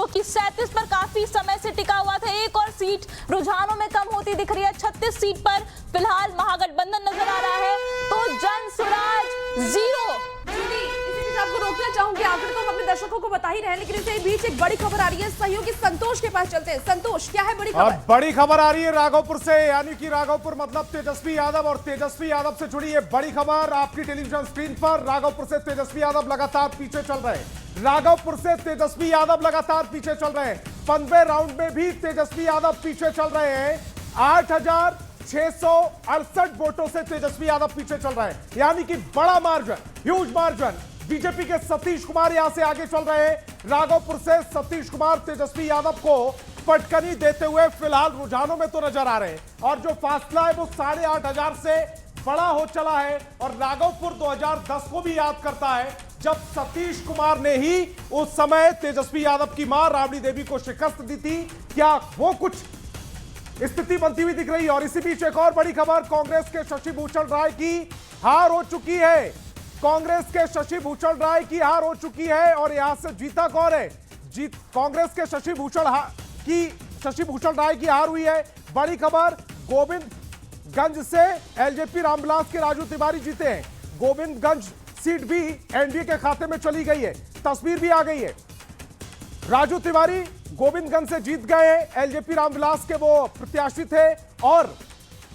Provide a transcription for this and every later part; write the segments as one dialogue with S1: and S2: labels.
S1: जो कि 37 पर काफी समय से टिका हुआ था। एक और सीट रुझानों में कम होती दिख रही है। 36 सीट पर फिलहाल महागठबंधन नजर आ रहा है, तो जन स्वराज 0।
S2: आपको रोकना चाहूंगी, आखिर तो हम अपने दर्शकों को बता ही रहे हैं, लेकिन इसके बीच एक बड़ी खबर आ रही है। सहयोगी संतोष के पास चलते हैं। संतोष, क्या है बड़ी खबर?
S3: बड़ी खबर आ रही है राघवपुर से, यानी कि राघवपुर मतलब तेजस्वी यादव, और तेजस्वी यादव से जुड़ी है बड़ी खबर आपकी टेलीविजन स्क्रीन पर। राघवपुर से तेजस्वी यादव लगातार पीछे चल रहे हैं। राघवपुर से तेजस्वी यादव लगातार पीछे चल रहे हैं। 15वें राउंड में भी तेजस्वी यादव पीछे चल रहे हैं। 8,668 वोटों से तेजस्वी यादव पीछे चल रहे हैं, यानी कि बड़ा मार्जिन, ह्यूज मार्जिन। बीजेपी के सतीश कुमार यहां से आगे चल रहे हैं। राघवपुर से सतीश कुमार तेजस्वी यादव को पटकनी देते हुए फिलहाल रुझानों में तो नजर आ रहे हैं, और जो फासला है वो 8,500 से बड़ा हो चला है। और राघवपुर 2010 को भी याद करता है, जब सतीश कुमार ने ही उस समय तेजस्वी यादव की मां राबड़ी देवी को शिकस्त दी थी। क्या वो कुछ स्थिति बनती हुई दिख रही है? और इसी बीच एक और बड़ी खबर, कांग्रेस के शशि भूषण राय की हार हो चुकी है। कांग्रेस के शशि भूषण राय की हार हो चुकी है, और यहां से जीता कौन है? कांग्रेस के शशि भूषण राय की हार हुई है। बड़ी खबर, गोविंदगंज से एलजेपी रामविलास के राजू तिवारी जीते हैं। गोविंदगंज सीट भी एनडीए के खाते में चली गई है, तस्वीर भी आ गई है। राजू तिवारी गोविंदगंज से जीत गए हैं। एलजेपी रामविलास के वो प्रत्याशी थे, और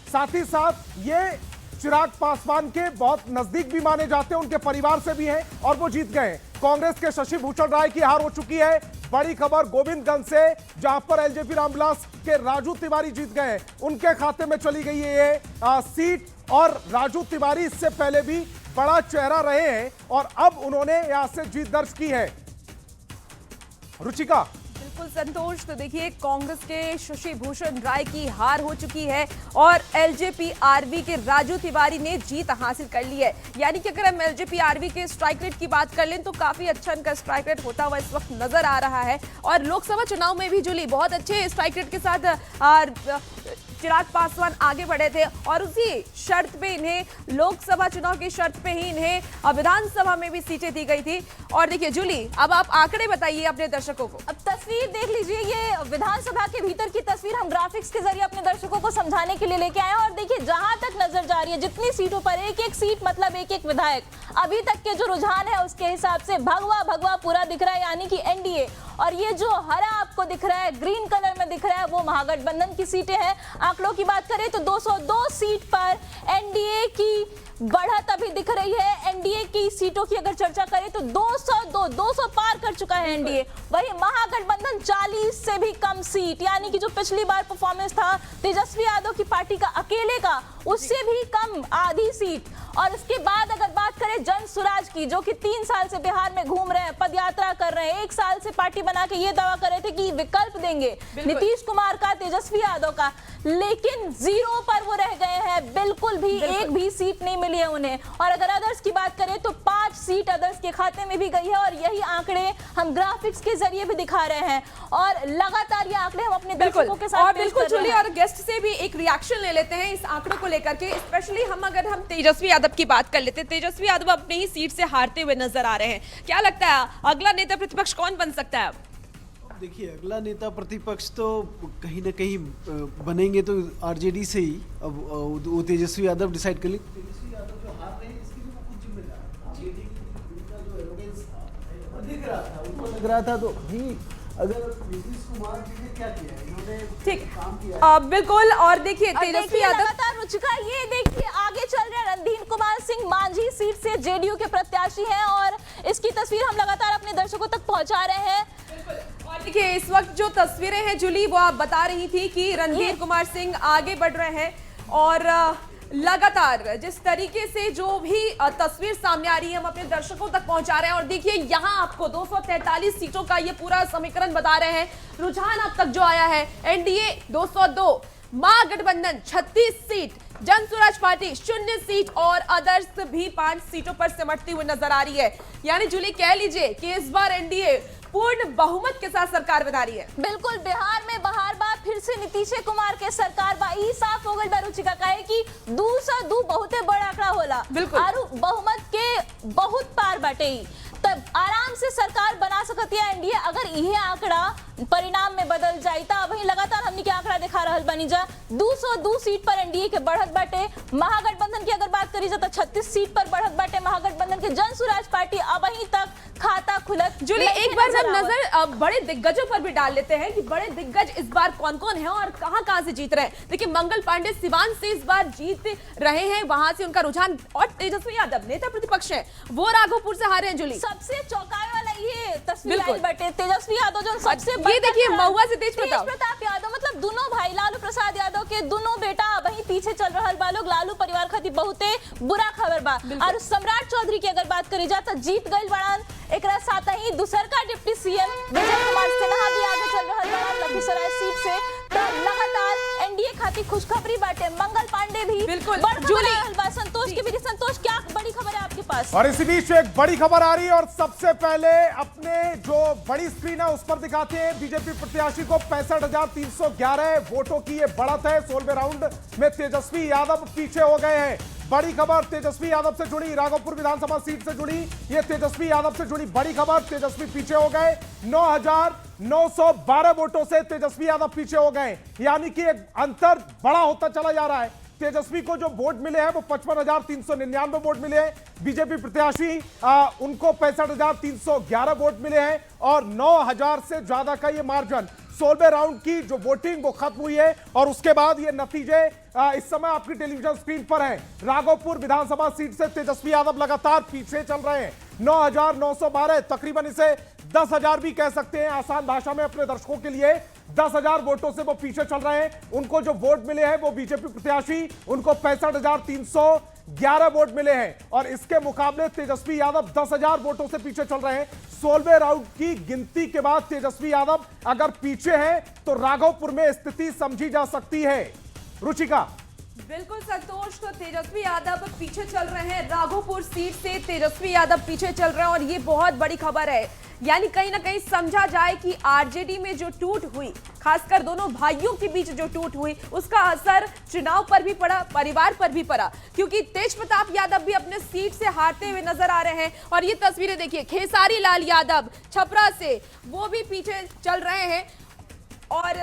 S3: साथ ही साथ ये चिराग पासवान के बहुत नजदीक भी माने जाते हैं, उनके परिवार से भी हैं, और वो जीत गए। कांग्रेस के शशि भूषण राय की हार हो चुकी है। बड़ी खबर गोविंदगंज से, जहां पर एलजेपी रामविलास के राजू तिवारी जीत गए, उनके खाते में चली गई है ये सीट। और राजू तिवारी इससे पहले भी बड़ा चेहरा रहे हैं, और अब उन्होंने यहां से जीत दर्ज की है। रुचिका।
S2: बिल्कुल संतोष, तो देखिए कांग्रेस के शशि भूषण राय की हार हो चुकी है, और एलजेपी आरवी के राजू तिवारी ने जीत हासिल कर ली है। यानी कि अगर हम एलजेपी आरवी के स्ट्राइक रेट की बात कर लें तो काफी अच्छा इनका स्ट्राइक रेट होता हुआ इस वक्त नजर आ रहा है। और लोकसभा चुनाव में भी जुली बहुत अच्छे स्ट्राइक रेट के साथ चिराग पासवान आगे बढ़े थे, और उसी शर्त पे इन्हें, लोकसभा चुनाव की शर्त पे ही इन्हें विधानसभा में भी सीटें दी गई थी। और देखिए जूली, अब आप आंकड़े बताइए अपने दर्शकों को।
S1: अब तस्वीर देख लीजिए, ये विधानसभा के भीतर की तस्वीर हम ग्राफिक्स के जरिए अपने दर्शकों को समझाने के लिए लेके आए हैं। और देखिए जहां तक नजर जा रही है, जितनी सीटों पर एक एक सीट मतलब एक एक विधायक, अभी तक के जो रुझान है उसके हिसाब से भगवा भगवा पूरा दिख रहा है, यानी कि एनडीए। और ये जो हरा आपको दिख रहा है, ग्रीन कलर में दिख रहा है, वो महागठबंधन की सीटें हैं। आंकड़ों की बात करें तो 202 सीट पर एनडीए की बढ़त अभी दिख रही है। एनडीए की सीटों की अगर चर्चा करें तो 202 पार कर चुका है एनडीए। वही महागठबंधन 40 से भी कम सीट, यानी कि जो पिछली बार परफॉर्मेंस था तेजस्वी यादव की पार्टी का अकेले का, उससे भी कम, आधी सीट। और इसके बाद अगर बात करें जन स्वराज की, जो कि 3 साल से बिहार में घूम रहे हैं, पदयात्रा कर रहे हैं, 1 साल से पार्टी बना के ये दावा कर रहे थे कि विकल्प देंगे नीतीश कुमार का, तेजस्वी यादव का, लेकिन 0 पर वो रह गए हैं। बिल्कुल भी एक भी सीट नहीं मिली है उन्हें। और अगर अदर्स की बात करें तो 5 सीट अदर्स के खाते में भी गई है, और यही आंकड़े हम ग्राफिक्स के जरिए भी दिखा रहे हैं, और लगातार ये आंकड़े हम अपने दर्शकों के साथ पेश कर रहे हैं।
S2: और गेस्ट से भी एक रिएक्शन ले लेते हैं इस आंकड़ों को लेकर के। स्पेशली अगर हम तेजस्वी यादव की बात कर लेते हैं, तेजस्वी यादव अपनी ही सीट से हारते हुए नजर आ रहे हैं। क्या लगता है अगला नेता प्रतिपक्ष कौन बन सकता है?
S4: देखिए, अगला नेता प्रतिपक्ष तो कहीं ना कहीं बनेंगे तो आरजेडी से ही। अब वो तेजस्वी यादव डिसाइड कर ली। तेजस्वी यादव जो हार रहे हैं इसके लिए वो खुद जिम्मेदार। आरजेडी का जो एरोगेंस था दिख रहा था, उनको लग रहा था, तो ही अगर नीतीश कुमार जी ने क्या किया, इन्होंने
S2: ठीक
S4: काम किया
S2: बिल्कुल। और देखिए तेजस्वी यादव
S1: लगातार रुचिका, ये देखिए आगे चल रहे रणधीर कुमार सिंह मांझी सीट से जेडीयू के प्रत्याशी हैं, और इसकी तस्वीर हम लगातार अपने दर्शकों तक पहुंचा रहे हैं।
S2: और देखिए इस वक्त जो तस्वीरें हैं जूली, वो आप बता रही थी कि रणधीर कुमार सिंह आगे बढ़ रहे हैं, और लगातार जिस तरीके से जो भी तस्वीर सामने आ रही है हम अपने दर्शकों तक पहुंचा रहे हैं। और देखिए यहाँ आपको 243 सीटों का ये पूरा समीकरण बता रहे हैं। रुझान अब तक जो आया है, एनडीए 202, महागठबंधन 36 सीट, जन स्वराज पार्टी 0 सीट, और अदर्स भी 5 सीटों पर सिमटती हुई नजर आ रही है। यानी जूली कह लीजिए कि इस बार एनडीए पूर्ण बहुमत के साथ सरकार बना रही है।
S1: बिल्कुल, बिहार में बहार बार फिर से नीतीश कुमार के सरकार बा ई साफ हो गई। रुचिका कहे कि 202 बहुते बड़ा आंकड़ा होला,
S2: बिल्कुल
S1: बहुमत के बहुत पार बटे, तब आराम से सरकार बना सकती है एनडीए। अगर यह आंकड़ा वहीं लगातार हमने के आंकड़ा दिखा रहल बनी जा 202 सीट पर एनडीए के बढ़त बाटे। महागठबंधन की अगर बात करी जाए तो 36 सीट पर बढ़त बाटे महागठबंधन के। जन सुराज पार्टी अब वहीं तक खाता खुलत।
S2: जूली, एक बार हम नजर बड़े दिग्गजों पर भी डाल लेते हैं कि बड़े दिग्गज इस बार कौन कौन है और कहां से जीत रहे हैं। देखिए, मंगल पांडे सिवान से इस बार जीत रहे हैं, वहां से उनका रुझान, और तेजस्वी यादव नेता प्रतिपक्ष है, वो राघोपुर से हारे हैं। जूली,
S1: सबसे चौंकाने वाला ये तस्वीर आई बटे तेजस्वी यादव जो सबसे
S2: ये देखिए महुआ से तेज
S1: प्रताप यादव, मतलब दोनों भाई लालू प्रसाद यादव के दोनों बेटा वहीं पीछे चल रहा बा लोग। लालू परिवार खातिर बहुते बुरा खबर बा। और सम्राट चौधरी की अगर बात करी जाए तो जीत गई बड़ान। एकरा साथ ही दूसर का डिप्टी सीएम विजय कुमार सिन्हा भी आगे चल रहा बड़ा लखीसराय सीट से। तो लगातार एनडीए खातिर खुशखबरी बाटे। मंगल पांडे भी
S2: बिल्कुल
S1: संतोष के भी। संतोष, क्या बड़ी खबर है आपके पास?
S3: और इसी बीच एक बड़ी खबर आ रही है और सबसे पहले अपने जो बड़ी स्क्रीन है उस पर दिखाते हैं। बीजेपी प्रत्याशी को 65,311 वोटों की ये बढ़त है। 16वें राउंड में तेजस्वी यादव पीछे हो गए हैं। बड़ी खबर तेजस्वी यादव से जुड़ी, राघोपुर विधानसभा सीट से जुड़ी, ये तेजस्वी यादव से जुड़ी बड़ी खबर। तेजस्वी पीछे हो गए, 9,912 वोटों से तेजस्वी यादव पीछे हो गए, यानी कि एक अंतर बड़ा होता चला जा रहा है। तेजस्वी को जो वोट मिले हैं वो 55,399 वोट मिले हैं। बीजेपी प्रत्याशी उनको 65,311 वोट मिले हैं और 9,000 से ज्यादा का ये मार्जिन। 16वें राउंड की जो वोटिंग वो खत्म हुई है और उसके बाद ये नतीजे इस समय आपकी टेलीविजन स्क्रीन पर है। राघोपुर विधानसभा सीट से तेजस्वी यादव लगातार पीछे चल रहे हैं, 9,912, तकरीबन इसे 10,000 भी कह सकते हैं आसान भाषा में अपने दर्शकों के लिए। 10,000 वोटों से वो पीछे चल रहे हैं। उनको जो वोट मिले हैं वो बीजेपी प्रत्याशी, उनको 65,311 वोट मिले हैं और इसके मुकाबले तेजस्वी यादव 10,000 वोटों से पीछे चल रहे हैं। 16वें राउंड की गिनती के बाद तेजस्वी यादव अगर पीछे हैं तो राघोपुर में स्थिति समझी जा सकती है। रुचिका,
S2: बिल्कुल संतोष, तो तेजस्वी यादव पीछे चल रहे हैं। राघोपुर सीट से तेजस्वी यादव पीछे चल रहे हैं और ये बहुत बड़ी खबर है। यानी कहीं ना कहीं समझा जाए कि आरजेडी में जो टूट हुई, खासकर दोनों भाइयों के बीच जो टूट हुई, उसका असर चुनाव पर भी पड़ा, परिवार पर भी पड़ा, क्योंकि तेज प्रताप यादव भी अपने सीट से हारते हुए नजर आ रहे हैं। और ये तस्वीरें देखिए, खेसारी लाल यादव छपरा से, वो भी पीछे चल रहे हैं। और